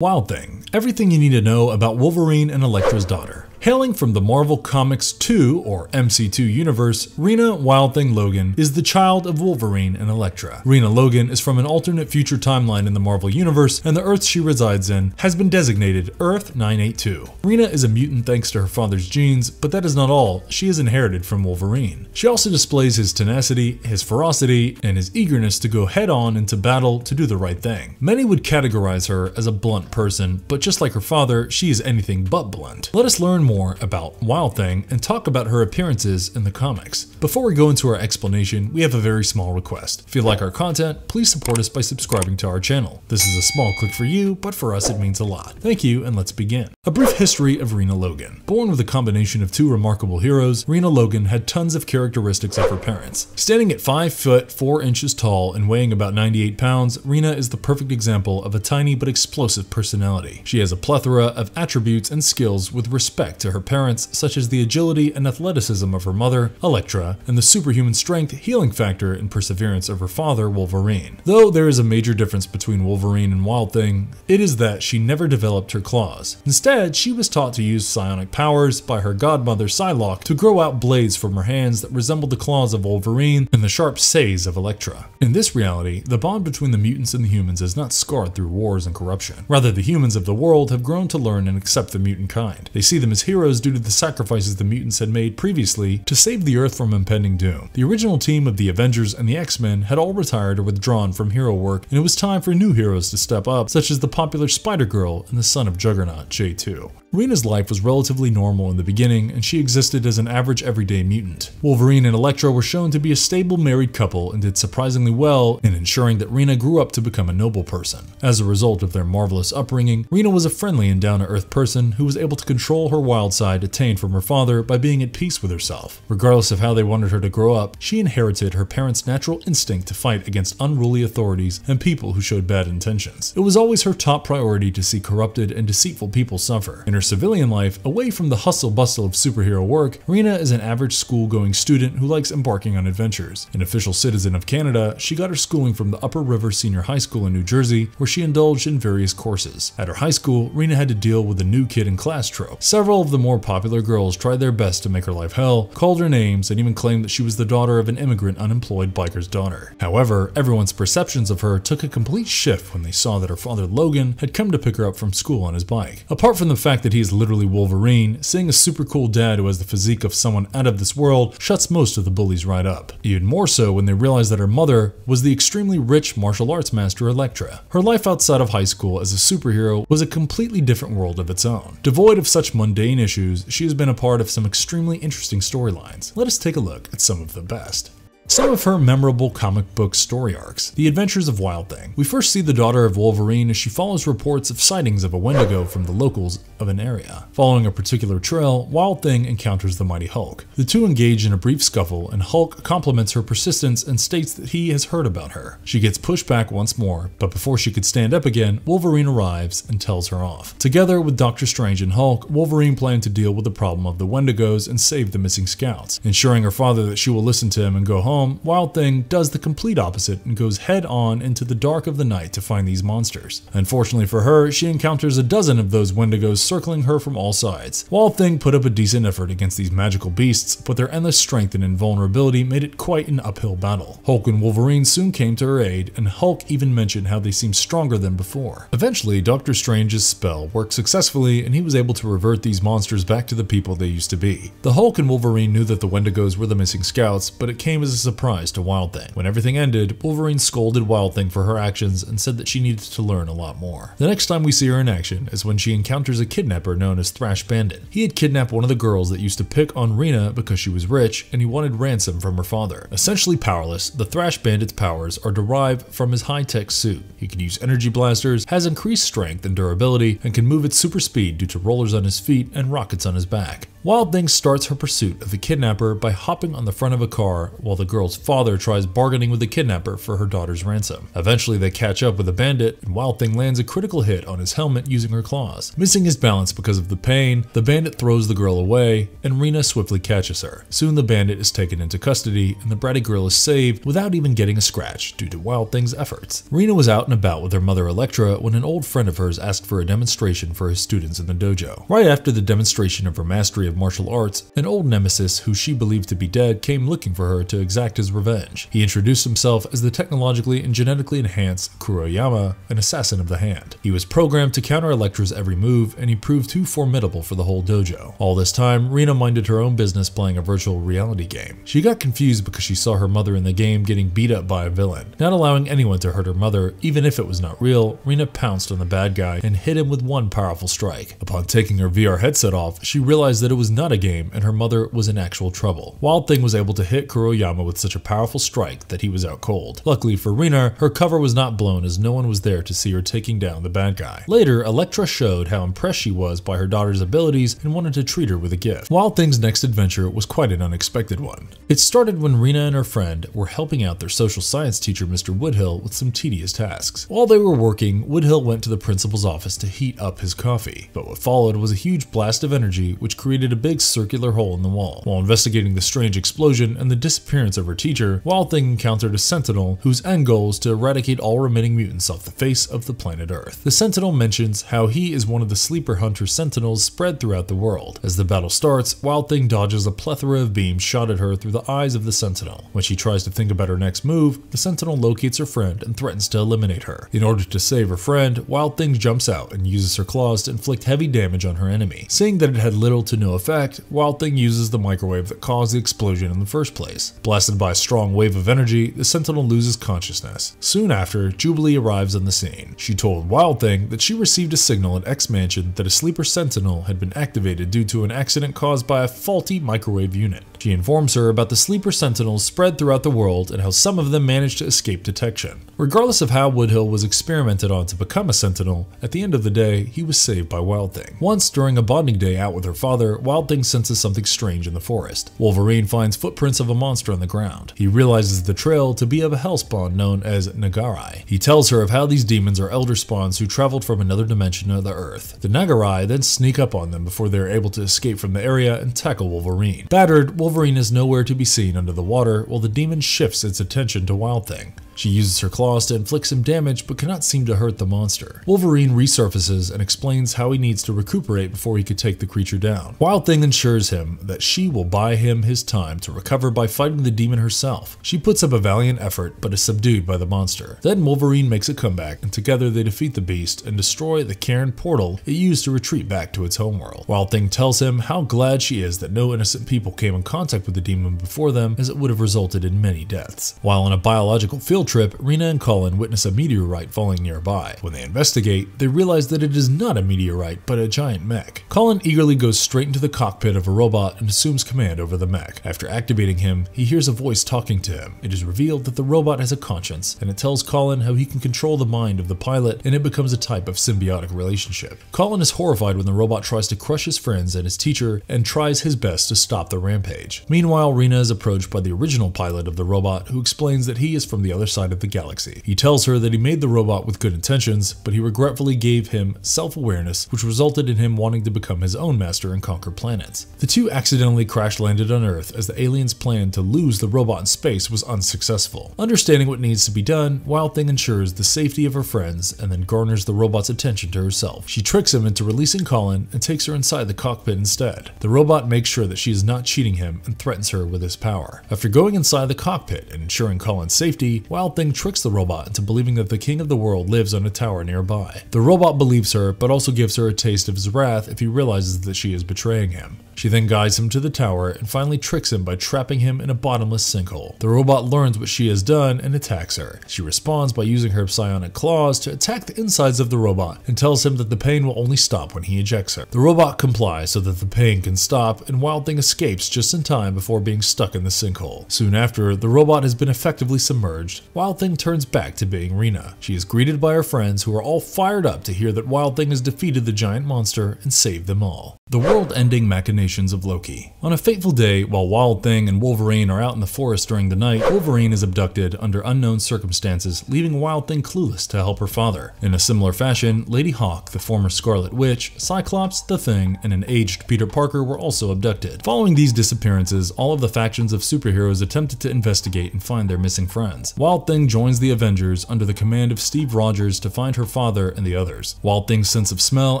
Wild Thing. Everything you need to know about Wolverine and Elektra's daughter. Hailing from the Marvel Comics 2 or MC2 universe, Rena Wild Thing Logan is the child of Wolverine and Elecktra. Rena Logan is from an alternate future timeline in the Marvel universe, and the Earth she resides in has been designated Earth 982. Rena is a mutant thanks to her father's genes, but that is not all she has inherited from Wolverine. She also displays his tenacity, his ferocity, and his eagerness to go head-on into battle to do the right thing. Many would categorize her as a blunt person, but just like her father, she is anything but blunt. Let us learn more about Wild Thing and talk about her appearances in the comics. Before we go into our explanation, we have a very small request. If you like our content, please support us by subscribing to our channel. This is a small click for you, but for us it means a lot. Thank you, and let's begin. A brief history of Rena Logan. Born with a combination of two remarkable heroes, Rena Logan had tons of characteristics of her parents. Standing at 5 foot 4 inches tall and weighing about 98 pounds, Rena is the perfect example of a tiny but explosive personality. She has a plethora of attributes and skills with respect to her parents, such as the agility and athleticism of her mother, Elecktra, and the superhuman strength, healing factor, and perseverance of her father, Wolverine. Though there is a major difference between Wolverine and Wild Thing, it is that she never developed her claws. Instead, she was taught to use psionic powers by her godmother Psylocke to grow out blades from her hands that resembled the claws of Wolverine and the sharp sais of Elecktra. In this reality, the bond between the mutants and the humans is not scarred through wars and corruption. Rather, the humans of the world have grown to learn and accept the mutant kind. They see them as heroes due to the sacrifices the mutants had made previously to save the Earth from impending doom. The original team of the Avengers and the X-Men had all retired or withdrawn from hero work, and it was time for new heroes to step up, such as the popular Spider-Girl and the son of Juggernaut, J2. Rena's life was relatively normal in the beginning, and she existed as an average everyday mutant. Wolverine and Elecktra were shown to be a stable married couple and did surprisingly well in ensuring that Rena grew up to become a noble person. As a result of their marvelous upbringing, Rena was a friendly and down-to-earth person who was able to control her wild side attained from her father by being at peace with herself. Regardless of how they wanted her to grow up, she inherited her parents' natural instinct to fight against unruly authorities and people who showed bad intentions. It was always her top priority to see corrupted and deceitful people suffer. In her civilian life, away from the hustle-bustle of superhero work, Rena is an average school-going student who likes embarking on adventures. An official citizen of Canada, she got her schooling from the Upper River Senior High School in New Jersey, where she indulged in various courses. At her high school, Rena had to deal with the new kid in class trope. Several of the more popular girls tried their best to make her life hell, called her names, and even claimed that she was the daughter of an immigrant unemployed biker's daughter. However, everyone's perceptions of her took a complete shift when they saw that her father Logan had come to pick her up from school on his bike. Apart from the fact that he is literally Wolverine, seeing a super cool dad who has the physique of someone out of this world shuts most of the bullies right up. Even more so when they realize that her mother was the extremely rich martial arts master Elecktra. Her life outside of high school as a superhero was a completely different world of its own. Devoid of such mundane issues, she has been a part of some extremely interesting storylines. Let us take a look at some of the best. Some of her memorable comic book story arcs. The Adventures of Wild Thing. We first see the daughter of Wolverine as she follows reports of sightings of a Wendigo from the locals of an area. Following a particular trail, Wild Thing encounters the mighty Hulk. The two engage in a brief scuffle, and Hulk compliments her persistence and states that he has heard about her. She gets pushed back once more, but before she could stand up again, Wolverine arrives and tells her off. Together with Doctor Strange and Hulk, Wolverine plan to deal with the problem of the Wendigos and save the missing scouts. Ensuring her father that she will listen to him and go home, Wild Thing does the complete opposite and goes head-on into the dark of the night to find these monsters. Unfortunately for her, she encounters a dozen of those Wendigos circling her from all sides. Wild Thing put up a decent effort against these magical beasts, but their endless strength and invulnerability made it quite an uphill battle. Hulk and Wolverine soon came to her aid, and Hulk even mentioned how they seemed stronger than before. Eventually, Doctor Strange's spell worked successfully, and he was able to revert these monsters back to the people they used to be. The Hulk and Wolverine knew that the Wendigos were the missing scouts, but it came as a surprise to Wild Thing. When everything ended, Wolverine scolded Wild Thing for her actions and said that she needed to learn a lot more. The next time we see her in action is when she encounters a kidnapper known as Thrash Bandit. He had kidnapped one of the girls that used to pick on Rena because she was rich, and he wanted ransom from her father. Essentially powerless, the Thrash Bandit's powers are derived from his high-tech suit. He can use energy blasters, has increased strength and durability, and can move at super speed due to rollers on his feet and rockets on his back. Wild Thing starts her pursuit of the kidnapper by hopping on the front of a car while the girl's father tries bargaining with the kidnapper for her daughter's ransom. Eventually they catch up with a bandit and Wild Thing lands a critical hit on his helmet using her claws. Missing his balance because of the pain, the bandit throws the girl away and Rena swiftly catches her. Soon the bandit is taken into custody and the bratty girl is saved without even getting a scratch due to Wild Thing's efforts. Rena was out and about with her mother Elecktra when an old friend of hers asked for a demonstration for his students in the dojo. Right after the demonstration of her mastery of martial arts, an old nemesis who she believed to be dead came looking for her to exact his revenge. He introduced himself as the technologically and genetically enhanced Kuroyama, an assassin of the hand. He was programmed to counter Electra's every move and he proved too formidable for the whole dojo. All this time, Rena minded her own business playing a virtual reality game. She got confused because she saw her mother in the game getting beat up by a villain. Not allowing anyone to hurt her mother, even if it was not real, Rena pounced on the bad guy and hit him with one powerful strike. Upon taking her VR headset off, she realized that it was not a game and her mother was in actual trouble. Wild Thing was able to hit Kuroyama with such a powerful strike that he was out cold. Luckily for Rena, her cover was not blown as no one was there to see her taking down the bad guy. Later, Elecktra showed how impressed she was by her daughter's abilities and wanted to treat her with a gift. Wild Thing's next adventure was quite an unexpected one. It started when Rena and her friend were helping out their social science teacher Mr. Woodhill with some tedious tasks. While they were working, Woodhill went to the principal's office to heat up his coffee, but what followed was a huge blast of energy which created a big circular hole in the wall. While investigating the strange explosion and the disappearance of her teacher, Wild Thing encountered a sentinel whose end goal is to eradicate all remaining mutants off the face of the planet Earth. The sentinel mentions how he is one of the sleeper hunter sentinels spread throughout the world. As the battle starts, Wild Thing dodges a plethora of beams shot at her through the eyes of the sentinel. When she tries to think about her next move, the sentinel locates her friend and threatens to eliminate her. In order to save her friend, Wild Thing jumps out and uses her claws to inflict heavy damage on her enemy. Seeing that it had little to no effect, Wild Thing uses the microwave that caused the explosion in the first place. Blasted by a strong wave of energy, the sentinel loses consciousness. Soon after, Jubilee arrives on the scene. She told Wild Thing that she received a signal at X Mansion that a sleeper sentinel had been activated due to an accident caused by a faulty microwave unit. She informs her about the sleeper sentinels spread throughout the world and how some of them managed to escape detection. Regardless of how Woodhill was experimented on to become a sentinel, at the end of the day, he was saved by Wild Thing. Once, during a bonding day out with her father, Wild Thing senses something strange in the forest. Wolverine finds footprints of a monster on the ground. He realizes the trail to be of a hellspawn known as Nagarai. He tells her of how these demons are elder spawns who traveled from another dimension of the Earth. The Nagarai then sneak up on them before they are able to escape from the area and tackle Wolverine. Battered, Wolverine is nowhere to be seen under the water while the demon shifts its attention to Wild Thing. She uses her claws to inflict some damage but cannot seem to hurt the monster. Wolverine resurfaces and explains how he needs to recuperate before he could take the creature down. Wild Thing assures him that she will buy him his time to recover by fighting the demon herself. She puts up a valiant effort but is subdued by the monster. Then Wolverine makes a comeback and together they defeat the beast and destroy the Cairn portal it used to retreat back to its homeworld. Wild Thing tells him how glad she is that no innocent people came in contact with the demon before them as it would have resulted in many deaths. While on a biological field trip, Rena and Colin witness a meteorite falling nearby. When they investigate, they realize that it is not a meteorite, but a giant mech. Colin eagerly goes straight into the cockpit of a robot and assumes command over the mech. After activating him, he hears a voice talking to him. It is revealed that the robot has a conscience, and it tells Colin how he can control the mind of the pilot, and it becomes a type of symbiotic relationship. Colin is horrified when the robot tries to crush his friends and his teacher, and tries his best to stop the rampage. Meanwhile, Rena is approached by the original pilot of the robot, who explains that he is from the other side of the galaxy. He tells her that he made the robot with good intentions, but he regretfully gave him self-awareness, which resulted in him wanting to become his own master and conquer planets. The two accidentally crash-landed on Earth as the aliens' plan to lose the robot in space was unsuccessful. Understanding what needs to be done, Wild Thing ensures the safety of her friends and then garners the robot's attention to herself. She tricks him into releasing Colin and takes her inside the cockpit instead. The robot makes sure that she is not cheating him and threatens her with his power. After going inside the cockpit and ensuring Colin's safety, Wild Thing tricks the robot into believing that the king of the world lives on a tower nearby. The robot believes her, but also gives her a taste of his wrath if he realizes that she is betraying him. She then guides him to the tower and finally tricks him by trapping him in a bottomless sinkhole. The robot learns what she has done and attacks her. She responds by using her psionic claws to attack the insides of the robot and tells him that the pain will only stop when he ejects her. The robot complies so that the pain can stop, and Wild Thing escapes just in time before being stuck in the sinkhole. Soon after, the robot has been effectively submerged. Wild Thing turns back to being Rena. She is greeted by her friends who are all fired up to hear that Wild Thing has defeated the giant monster and saved them all. The world-ending machinations of Loki. On a fateful day, while Wild Thing and Wolverine are out in the forest during the night, Wolverine is abducted under unknown circumstances, leaving Wild Thing clueless to help her father. In a similar fashion, Lady Hawk, the former Scarlet Witch, Cyclops, the Thing, and an aged Peter Parker were also abducted. Following these disappearances, all of the factions of superheroes attempted to investigate and find their missing friends. Wild Thing joins the Avengers under the command of Steve Rogers to find her father and the others. Wild Thing's sense of smell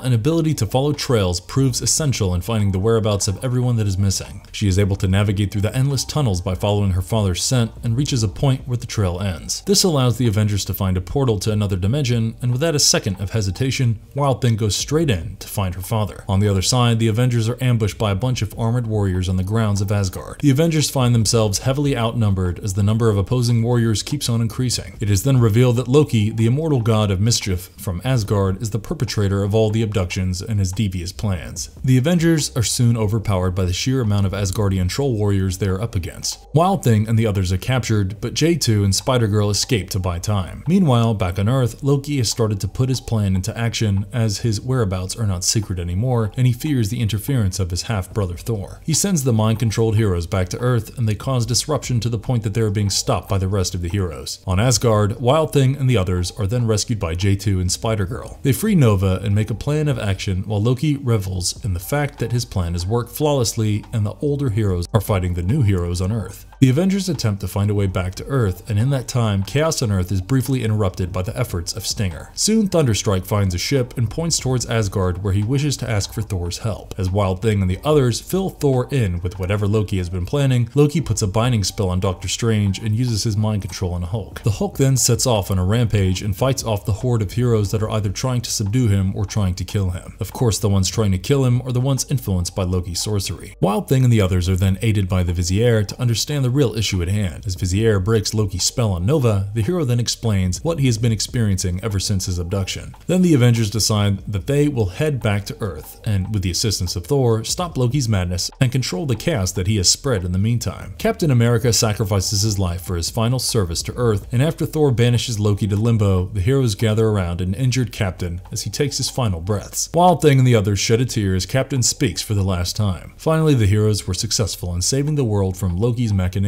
and ability to follow trails proves essential in finding the whereabouts of everyone that is missing. She is able to navigate through the endless tunnels by following her father's scent and reaches a point where the trail ends. This allows the Avengers to find a portal to another dimension, and without a second of hesitation, Wild Thing goes straight in to find her father. On the other side, the Avengers are ambushed by a bunch of armored warriors on the grounds of Asgard. The Avengers find themselves heavily outnumbered as the number of opposing warriors keeps on increasing. It is then revealed that Loki, the immortal god of mischief from Asgard, is the perpetrator of all the abductions and his devious plans. The Avengers are soon overpowered by the sheer amount of Asgardian troll warriors they are up against. Wild Thing and the others are captured, but J2 and Spider-Girl escape to buy time. Meanwhile, back on Earth, Loki has started to put his plan into action as his whereabouts are not secret anymore, and he fears the interference of his half-brother Thor. He sends the mind-controlled heroes back to Earth, and they cause disruption to the point that they are being stopped by the rest of the heroes. On Asgard, Wild Thing and the others are then rescued by J2 and Spider-Girl. They free Nova and make a plan of action while Loki revels in the fact that his plan has worked flawlessly and the older heroes are fighting the new heroes on Earth. The Avengers attempt to find a way back to Earth, and in that time, chaos on Earth is briefly interrupted by the efforts of Stinger. Soon, Thunderstrike finds a ship and points towards Asgard, where he wishes to ask for Thor's help. As Wild Thing and the others fill Thor in with whatever Loki has been planning, Loki puts a binding spell on Doctor Strange and uses his mind control on Hulk. The Hulk then sets off on a rampage and fights off the horde of heroes that are either trying to subdue him or trying to kill him. Of course, the ones trying to kill him are the ones influenced by Loki's sorcery. Wild Thing and the others are then aided by the Vizier to understand the real issue at hand. As Vizier breaks Loki's spell on Nova, the hero then explains what he has been experiencing ever since his abduction. Then the Avengers decide that they will head back to Earth and, with the assistance of Thor, stop Loki's madness and control the chaos that he has spread in the meantime. Captain America sacrifices his life for his final service to Earth, and after Thor banishes Loki to Limbo, the heroes gather around an injured Captain as he takes his final breaths. Wild Thing and the others shed a tear as Captain speaks for the last time. Finally, the heroes were successful in saving the world from Loki's machinations,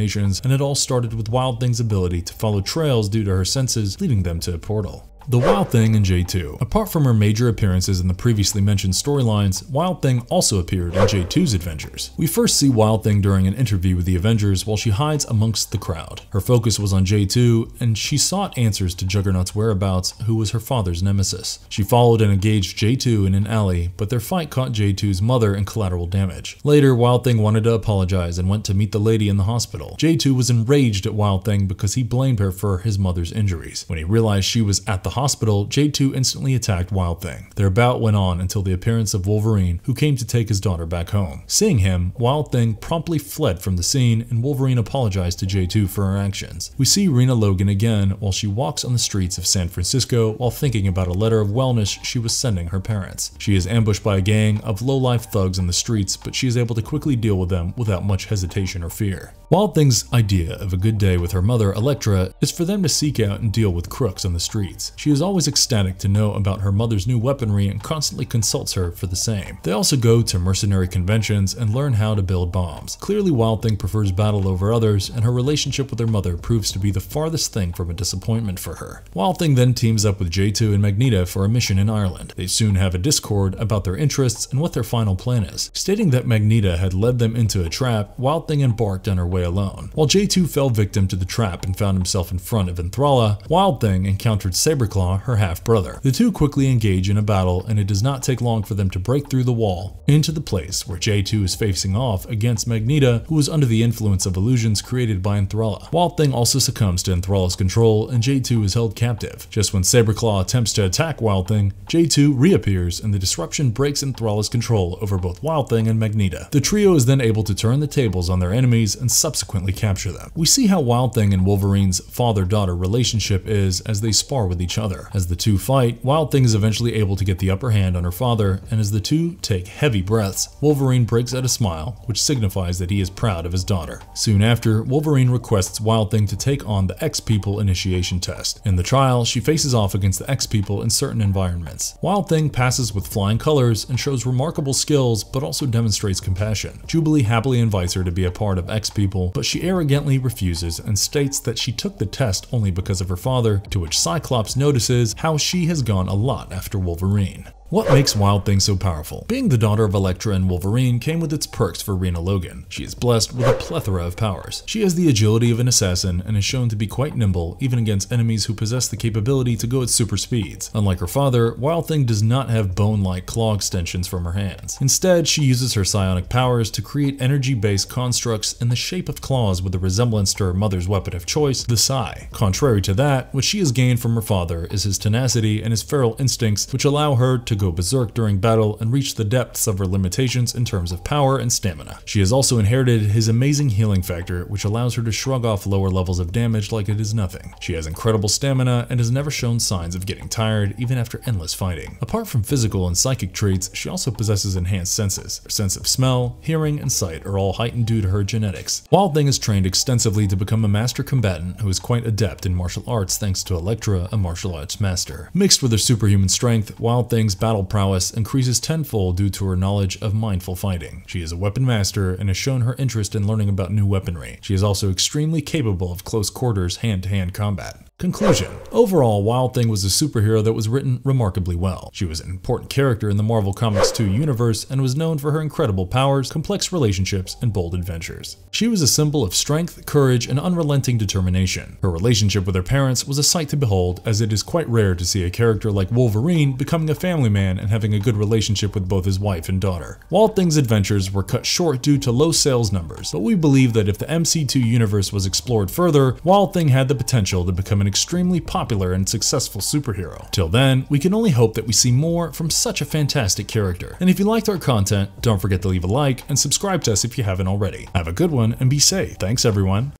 and it all started with Wild Thing's ability to follow trails due to her senses, leading them to a portal. The Wild Thing and J2. Apart from her major appearances in the previously mentioned storylines, Wild Thing also appeared in J2's adventures. We first see Wild Thing during an interview with the Avengers while she hides amongst the crowd. Her focus was on J2, and she sought answers to Juggernaut's whereabouts, who was her father's nemesis. She followed and engaged J2 in an alley, but their fight caught J2's mother in collateral damage. Later, Wild Thing wanted to apologize and went to meet the lady in the hospital. J2 was enraged at Wild Thing because he blamed her for his mother's injuries. When he realized she was at the hospital, J2 instantly attacked Wild Thing. Their bout went on until the appearance of Wolverine, who came to take his daughter back home. Seeing him, Wild Thing promptly fled from the scene, and Wolverine apologized to J2 for her actions. We see Rena Logan again while she walks on the streets of San Francisco while thinking about a letter of wellness she was sending her parents. She is ambushed by a gang of low-life thugs in the streets, but she is able to quickly deal with them without much hesitation or fear. Wild Thing's idea of a good day with her mother, Elecktra, is for them to seek out and deal with crooks on the streets. She is always ecstatic to know about her mother's new weaponry and constantly consults her for the same. They also go to mercenary conventions and learn how to build bombs. Clearly, Wild Thing prefers battle over others, and her relationship with her mother proves to be the farthest thing from a disappointment for her. Wild Thing then teams up with J2 and Magneto for a mission in Ireland. They soon have a discord about their interests and what their final plan is. Stating that Magneto had led them into a trap, Wild Thing embarked on her way alone. While J2 fell victim to the trap and found himself in front of Enthralla, Wild Thing encountered Saberclaw, her half-brother. The two quickly engage in a battle, and it does not take long for them to break through the wall into the place where J2 is facing off against Magneto, who is under the influence of illusions created by Enthralla. Wild Thing also succumbs to Enthralla's control, and J2 is held captive. Just when Saberclaw attempts to attack Wild Thing, J2 reappears, and the disruption breaks Enthralla's control over both Wild Thing and Magneto. The trio is then able to turn the tables on their enemies and subsequently capture them. We see how Wild Thing and Wolverine's father-daughter relationship is as they spar with each other. As the two fight, Wild Thing is eventually able to get the upper hand on her father, and as the two take heavy breaths, Wolverine breaks out a smile, which signifies that he is proud of his daughter. Soon after, Wolverine requests Wild Thing to take on the X-People initiation test. In the trial, she faces off against the X-People in certain environments. Wild Thing passes with flying colors and shows remarkable skills, but also demonstrates compassion. Jubilee happily invites her to be a part of X-People, but she arrogantly refuses and states that she took the test only because of her father, to which Cyclops notices how she has gone a lot after Wolverine. What makes Wild Thing so powerful? Being the daughter of Elecktra and Wolverine came with its perks for Rena Logan. She is blessed with a plethora of powers. She has the agility of an assassin and is shown to be quite nimble even against enemies who possess the capability to go at super speeds. Unlike her father, Wild Thing does not have bone-like claw extensions from her hands. Instead, she uses her psionic powers to create energy-based constructs in the shape of claws with a resemblance to her mother's weapon of choice, the Psy. Contrary to that, what she has gained from her father is his tenacity and his feral instincts, which allow her to go berserk during battle and reach the depths of her limitations in terms of power and stamina. She has also inherited his amazing healing factor, which allows her to shrug off lower levels of damage like it is nothing. She has incredible stamina and has never shown signs of getting tired, even after endless fighting. Apart from physical and psychic traits, she also possesses enhanced senses. Her sense of smell, hearing, and sight are all heightened due to her genetics. Wild Thing is trained extensively to become a master combatant who is quite adept in martial arts thanks to Elecktra, a martial arts master. Mixed with her superhuman strength, Wild Thing's battle prowess increases tenfold due to her knowledge of mindful fighting. She is a weapon master and has shown her interest in learning about new weaponry. She is also extremely capable of close quarters hand-to-hand combat. Conclusion. Overall, Wild Thing was a superhero that was written remarkably well. She was an important character in the Marvel Comics 2 universe and was known for her incredible powers, complex relationships, and bold adventures. She was a symbol of strength, courage, and unrelenting determination. Her relationship with her parents was a sight to behold, as it is quite rare to see a character like Wolverine becoming a family man and having a good relationship with both his wife and daughter. Wild Thing's adventures were cut short due to low sales numbers, but we believe that if the MC2 universe was explored further, Wild Thing had the potential to become an extremely popular and successful superhero. Till then, we can only hope that we see more from such a fantastic character. And if you liked our content, don't forget to leave a like and subscribe to us if you haven't already. Have a good one and be safe. Thanks everyone.